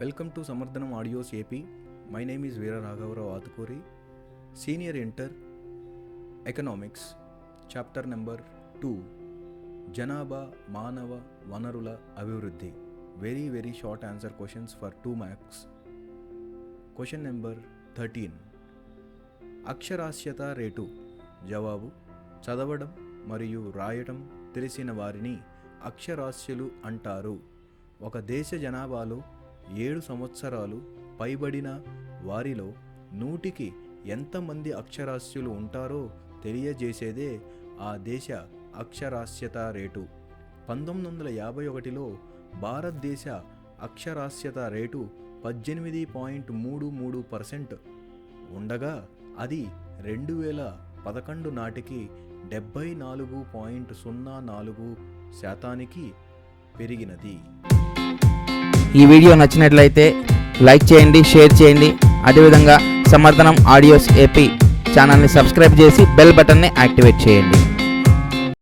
Welcome to Samardhanam Audios AP. My name is Veera Raghavarao Atukuri, Senior Inter, Economics, Chapter number 2, Janaba Manava Vanarula Abhivrudhi. Very short answer questions for 2 marks. Question number 13. అక్షరాస్యత rate. జవాబు: చదవడం మరియు రాయటం తెలిసిన వారిని అక్షరాస్యులు అంటారు. ఒక దేశ జనాభాలో 7 సంవత్సరాలు పైబడిన వారిలో 100కి ఎంతమంది అక్షరాస్యులు ఉంటారో తెలియజేసేదే ఆ దేశ అక్షరాస్యత రేటు. 1951లో భారతదేశ అక్షరాస్యత రేటు 18.33% ఉండగా అది 2011 నాటికి 74.04% పెరిగినది. ఈ వీడియో నచ్చినట్లయితే లైక్ చేయండి, షేర్ చేయండి. అదేవిధంగా సమర్థనం ఆడియోస్ ఏపీ ఛానల్ని సబ్స్క్రైబ్ చేసి బెల్ బటన్ని యాక్టివేట్ చేయండి.